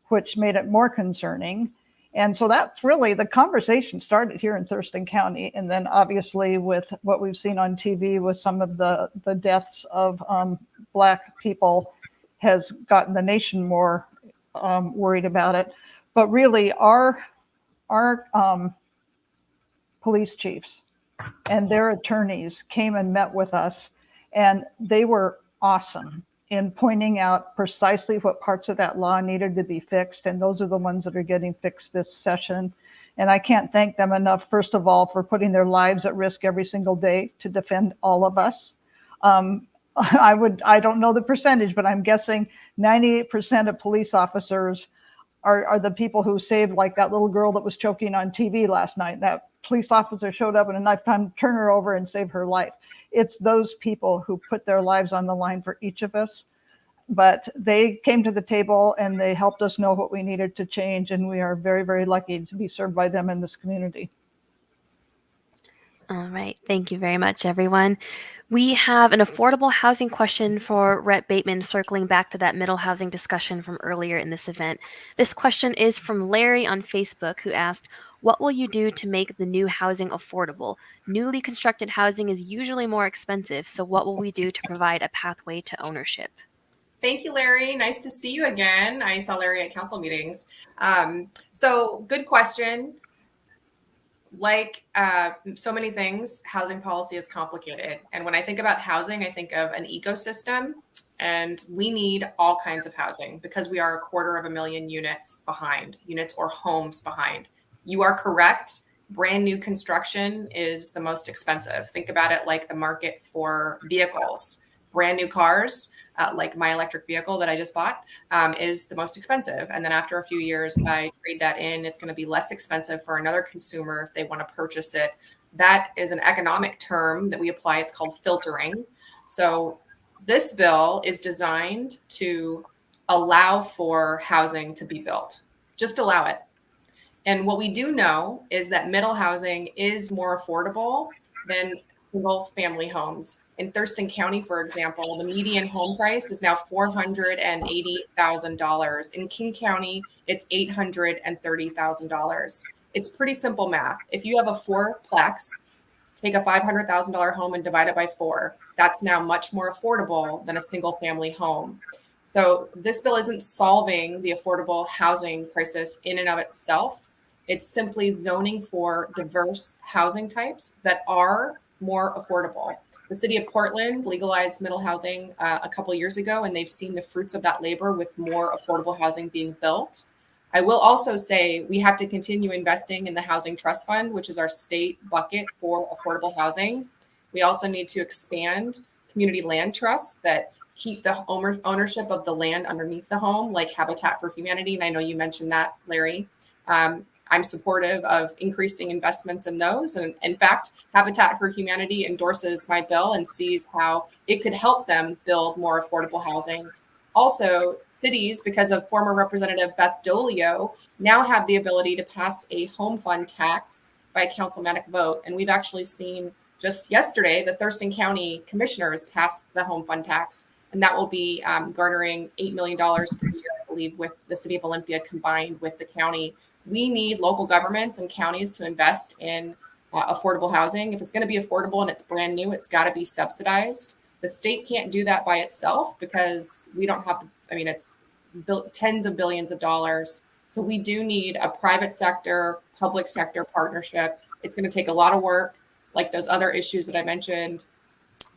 which made it more concerning. And so that's really, the conversation started here in Thurston County. And then obviously with what we've seen on TV with some of the deaths of Black people has gotten the nation more worried about it. But really our police chiefs and their attorneys came and met with us, and they were awesome in pointing out precisely what parts of that law needed to be fixed. And those are the ones that are getting fixed this session. And I can't thank them enough, first of all, for putting their lives at risk every single day to defend all of us. I don't know the percentage, but I'm guessing 98% of police officers are the people who saved, like that little girl that was choking on TV last night. That police officer showed up in a knife time, turn her over and save her life. It's those people who put their lives on the line for each of us. But they came to the table and they helped us know what we needed to change. And we are very, very lucky to be served by them in this community. All right. Thank you very much, everyone. We have an affordable housing question for Rep. Bateman, circling back to that middle housing discussion from earlier in this event. This question is from Larry on Facebook, who asked, what will you do to make the new housing affordable? Newly constructed housing is usually more expensive, so what will we do to provide a pathway to ownership? Thank you, Larry. Nice to see you again. I saw Larry at council meetings. So good question. Like so many things, housing policy is complicated. And when I think about housing, I think of an ecosystem, and we need all kinds of housing because we are 250,000 units or homes behind. You are correct. Brand new construction is the most expensive. Think about it like the market for vehicles. Brand new cars, like my electric vehicle that I just bought, is the most expensive. And then after a few years, if I trade that in, it's going to be less expensive for another consumer if they want to purchase it That is an economic term that we apply. It's called filtering. So this bill is designed to allow for housing to be built. Just allow it. And what we do know is that middle housing is more affordable than single family homes. In Thurston County, for example, the median home price is now $480,000. In King County, it's $830,000. It's pretty simple math. If you have a fourplex, take a $500,000 home and divide it by four. That's now much more affordable than a single family home. So this bill isn't solving the affordable housing crisis in and of itself. It's simply zoning for diverse housing types that are more affordable. The city of Portland legalized middle housing a couple of years ago, and they've seen the fruits of that labor with more affordable housing being built. I will also say we have to continue investing in the Housing Trust Fund, which is our state bucket for affordable housing. We also need to expand community land trusts that keep the ownership of the land underneath the home, like Habitat for Humanity. And I know you mentioned that, Larry. I'm supportive of increasing investments in those. And in fact, Habitat for Humanity endorses my bill and sees how it could help them build more affordable housing. Also, cities, because of former Representative Beth Dolio, now have the ability to pass a home fund tax by a councilmanic vote. And we've actually seen just yesterday, the Thurston County commissioners passed the home fund tax, and that will be garnering $8 million per year, I believe, with the city of Olympia combined with the county. We need local governments and counties to invest in affordable housing. If it's going to be affordable and it's brand new, it's got to be subsidized. The state can't do that by itself because we don't have, it's tens of billions of dollars. So we do need a private sector, public sector partnership. It's going to take a lot of work, like those other issues that I mentioned,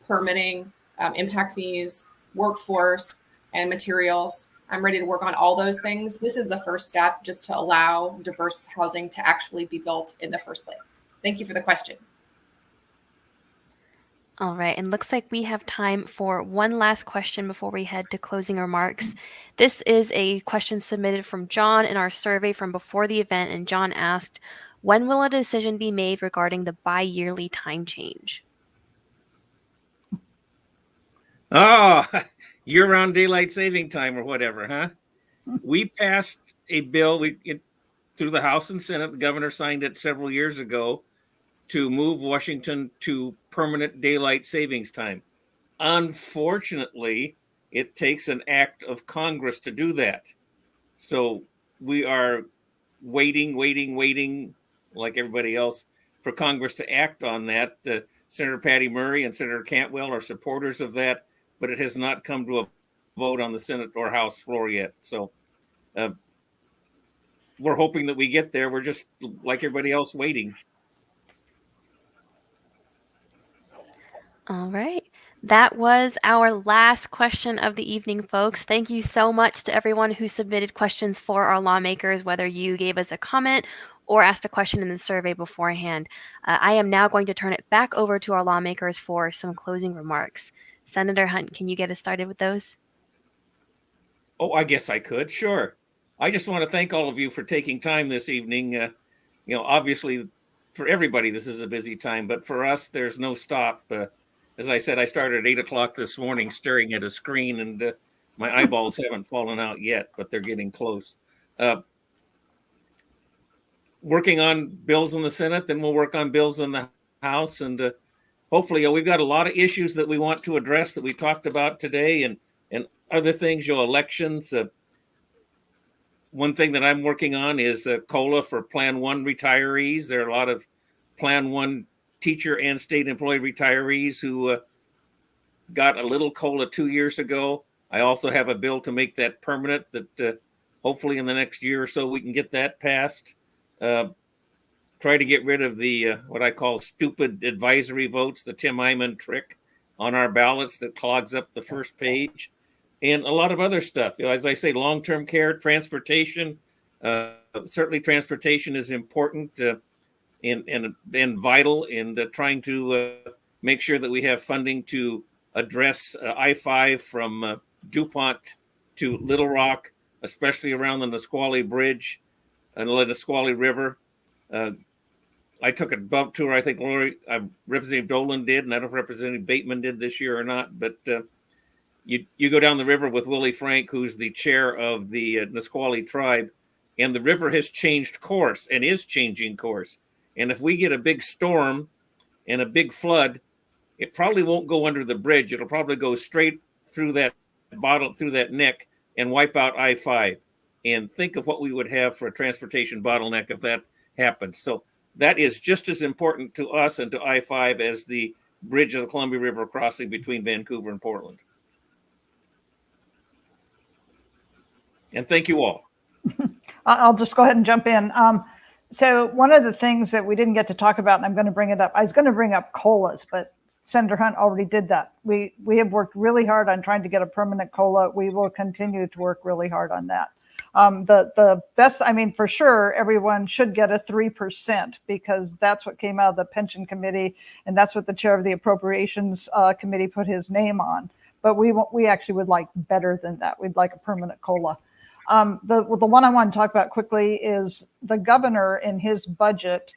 permitting, impact fees, workforce, and materials. I'm ready to work on all those things. This is the first step just to allow diverse housing to actually be built in the first place. Thank you for the question. All right, and looks like we have time for one last question before we head to closing remarks. This is a question submitted from John in our survey from before the event, and John asked, when will a decision be made regarding the bi-yearly time change? Oh, year-round daylight saving time or whatever, huh? We passed a bill through the House and Senate. The governor signed it several years ago to move Washington to permanent daylight savings time. Unfortunately, it takes an act of Congress to do that. So we are waiting, like everybody else, for Congress to act on that. Senator Patty Murray and Senator Cantwell are supporters of that, but it has not come to a vote on the Senate or House floor yet. So we're hoping that we get there. We're just, like everybody else, waiting. All right. That was our last question of the evening, folks. Thank you so much to everyone who submitted questions for our lawmakers, whether you gave us a comment or asked a question in the survey beforehand. I am now going to turn it back over to our lawmakers for some closing remarks. Senator Hunt, can you get us started with those? Oh, I guess I could. Sure. I just want to thank all of you for taking time this evening. Obviously, for everybody, this is a busy time, but for us, there's no stop. As I said, I started at 8 o'clock this morning staring at a screen, and my eyeballs haven't fallen out yet, but they're getting close. Working on bills in the Senate, then we'll work on bills in the House, and hopefully we've got a lot of issues that we want to address that we talked about today, and other things, elections. One thing that I'm working on is COLA for Plan 1 retirees. There are a lot of Plan 1 teacher and state employee retirees who got a little COLA 2 years ago. I also have a bill to make that permanent that hopefully in the next year or so we can get that passed. Try to get rid of the what I call stupid advisory votes, the Tim Eyman trick on our ballots that clogs up the first page, and a lot of other stuff. As I say, long-term care, transportation. Certainly transportation is important and vital in trying to make sure that we have funding to address I-5 from DuPont to Little Rock, especially around the Nisqually Bridge and the Nisqually River. I took a bump tour. I think Representative Dolan did, and I don't know if Representative Bateman did this year or not. But you go down the river with Willie Frank, who's the chair of the Nisqually tribe, and the river has changed course and is changing course. And if we get a big storm and a big flood, it probably won't go under the bridge. It'll probably go straight through that neck and wipe out I-5. And think of what we would have for a transportation bottleneck if that happened. So that is just as important to us and to I-5 as the bridge of the Columbia River crossing between Vancouver and Portland. And thank you all. I'll just go ahead and jump in. So one of the things that we didn't get to talk about, and I'm going to bring it up, I was going to bring up COLAs, but Senator Hunt already did that. We have worked really hard on trying to get a permanent COLA. We will continue to work really hard on that. The best, I mean, for sure, everyone should get a 3% because that's what came out of the pension committee, and that's what the chair of the appropriations committee put his name on. But we actually would like better than that. We'd like a permanent COLA. The one I want to talk about quickly is the governor in his budget.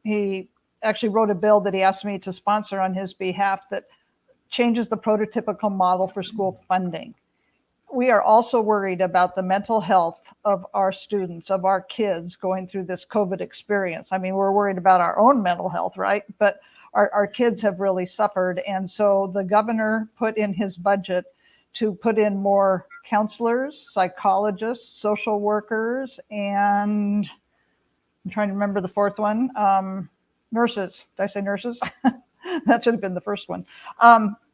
He actually wrote a bill that he asked me to sponsor on his behalf that changes the prototypical model for school funding. We are also worried about the mental health of our students, of our kids going through this COVID experience. I mean, we're worried about our own mental health, right? But our kids have really suffered. And so the governor put in his budget to put in more counselors, psychologists, social workers, and I'm trying to remember the fourth one, nurses. Did I say nurses? That should have been the first one.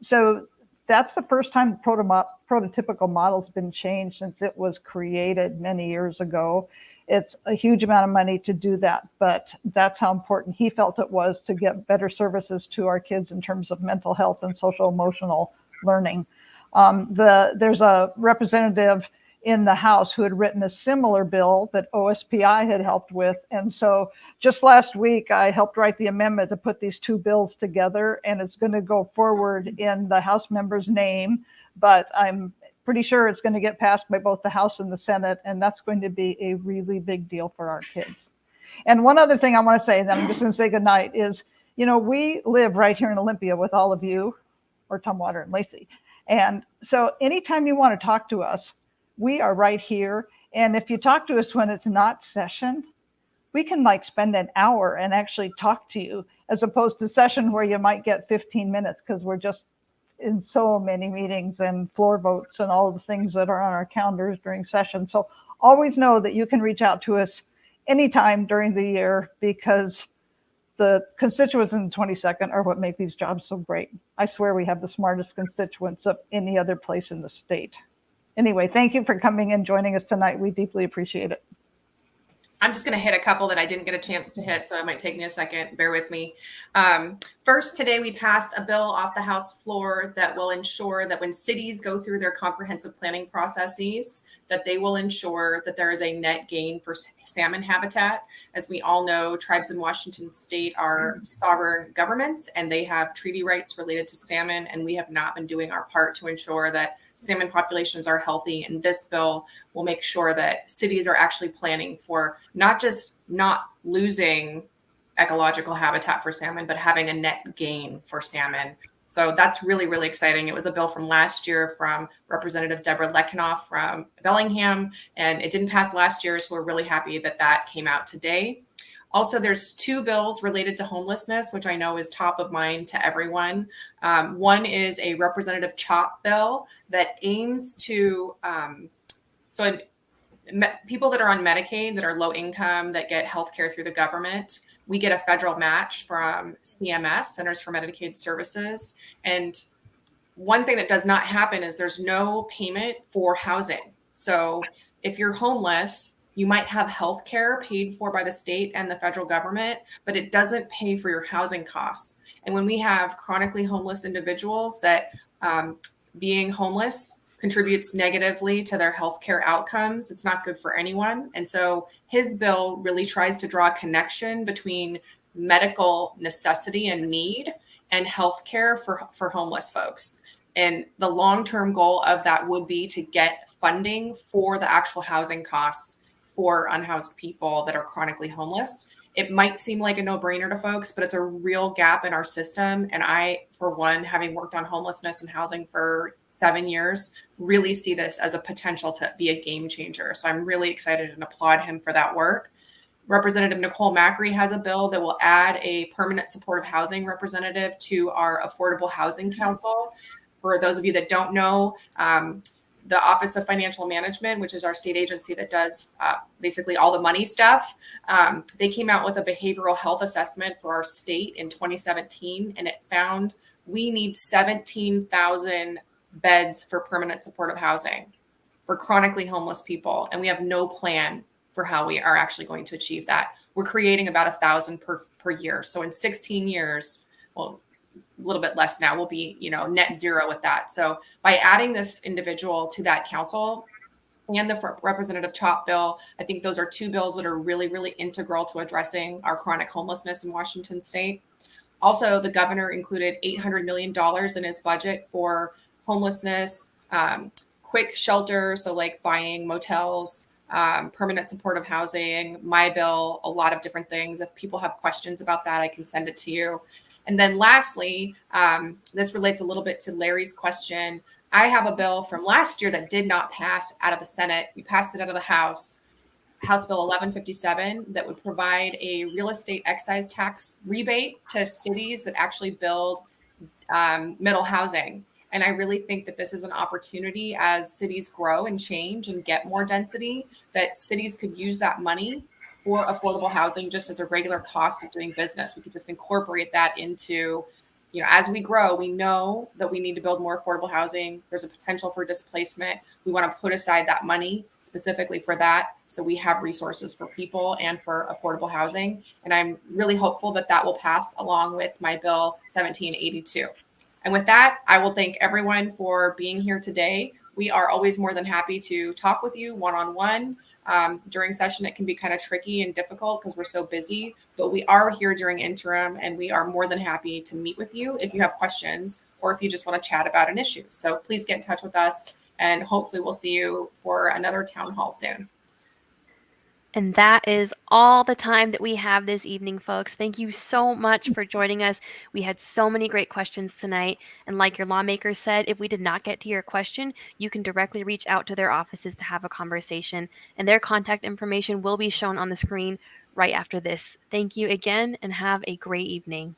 So that's the first time the prototypical model's been changed since it was created many years ago. It's a huge amount of money to do that, but that's how important he felt it was to get better services to our kids in terms of mental health and social emotional learning. There's a representative in the House who had written a similar bill that OSPI had helped with. And so just last week, I helped write the amendment to put these two bills together, and it's going to go forward in the House member's name, but I'm pretty sure it's going to get passed by both the House and the Senate, and that's going to be a really big deal for our kids. And one other thing I want to say, and then I'm just going to say goodnight, is, you know, we live right here in Olympia with all of you, or Tumwater and Lacey. And so anytime you want to talk to us, we are right here. And if you talk to us when it's not session, we can like spend an hour and actually talk to you, as opposed to session where you might get 15 minutes because we're just in so many meetings and floor votes and all of the things that are on our calendars during session. So always know that you can reach out to us anytime during the year, because the constituents in the 22nd are what make these jobs so great. I swear we have the smartest constituents of any other place in the state. Anyway, thank you for coming and joining us tonight. We deeply appreciate it. I'm just going to hit a couple that I didn't get a chance to hit, so it might take me a second. Bear with me. First, today we passed a bill off the House floor that will ensure that when cities go through their comprehensive planning processes, that they will ensure that there is a net gain for salmon habitat. As we all know, tribes in Washington state are sovereign governments, and they have treaty rights related to salmon, and we have not been doing our part to ensure that salmon populations are healthy. And this bill will make sure that cities are actually planning for not just not losing ecological habitat for salmon, but having a net gain for salmon. So that's really, really exciting. It was a bill from last year from Representative Deborah Lekinoff from Bellingham, and it didn't pass last year, so we're really happy that that came out today. Also, there's two bills related to homelessness, which I know is top of mind to everyone. One is a Representative Chop bill that aims to, people that are on Medicaid, that are low income, that get healthcare through the government, we get a federal match from CMS, Centers for Medicaid Services. And one thing that does not happen is there's no payment for housing. So if you're homeless, you might have health care paid for by the state and the federal government, but it doesn't pay for your housing costs. And when we have chronically homeless individuals, that being homeless contributes negatively to their healthcare outcomes, it's not good for anyone. And so his bill really tries to draw a connection between medical necessity and need and healthcare for homeless folks. And the long-term goal of that would be to get funding for the actual housing costs for unhoused people that are chronically homeless. It might seem like a no-brainer to folks, but it's a real gap in our system. And I, for one, having worked on homelessness and housing for 7 years, really see this as a potential to be a game changer. So I'm really excited and applaud him for that work. Representative Nicole Macri has a bill that will add a permanent supportive housing representative to our Affordable Housing Council. For those of you that don't know, the Office of Financial Management, which is our state agency that does basically all the money stuff, they came out with a behavioral health assessment for our state in 2017, and it found we need 17,000 beds for permanent supportive housing for chronically homeless people, and we have no plan for how we are actually going to achieve that. We're creating about 1,000 per year. So in 16 years, well, a little bit less now, we'll be, net zero with that. So by adding this individual to that council and the Representative Chop bill, I think those are two bills that are really, really integral to addressing our chronic homelessness in Washington state. Also, the governor included $800 million in his budget for homelessness, quick shelter, so like buying motels, permanent supportive housing, my bill, a lot of different things. If people have questions about that, I can send it to you. And then lastly, this relates a little bit to Larry's question. I have a bill from last year that did not pass out of the Senate. We passed it out of the House, House Bill 1157, that would provide a real estate excise tax rebate to cities that actually build middle housing. And I really think that this is an opportunity as cities grow and change and get more density, that cities could use that money for affordable housing just as a regular cost of doing business. We could just incorporate that into, as we grow, we know that we need to build more affordable housing. There's a potential for displacement. We want to put aside that money specifically for that, so we have resources for people and for affordable housing. And I'm really hopeful that that will pass along with my bill 1782. And with that, I will thank everyone for being here today. We are always more than happy to talk with you one-on-one. During session, it can be kind of tricky and difficult because we're so busy, but we are here during interim, and we are more than happy to meet with you if you have questions or if you just want to chat about an issue. So please get in touch with us, and hopefully we'll see you for another town hall soon. And that is all the time that we have this evening, folks. Thank you so much for joining us. We had so many great questions tonight. And like your lawmakers said, if we did not get to your question, you can directly reach out to their offices to have a conversation. And their contact information will be shown on the screen right after this. Thank you again, and have a great evening.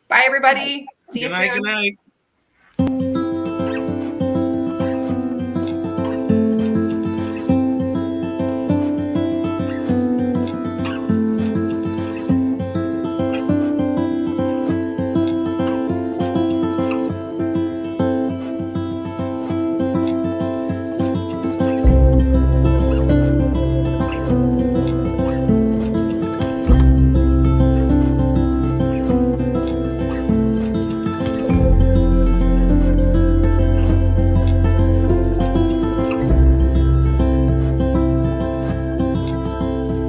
Bye, everybody. See you soon. Good night.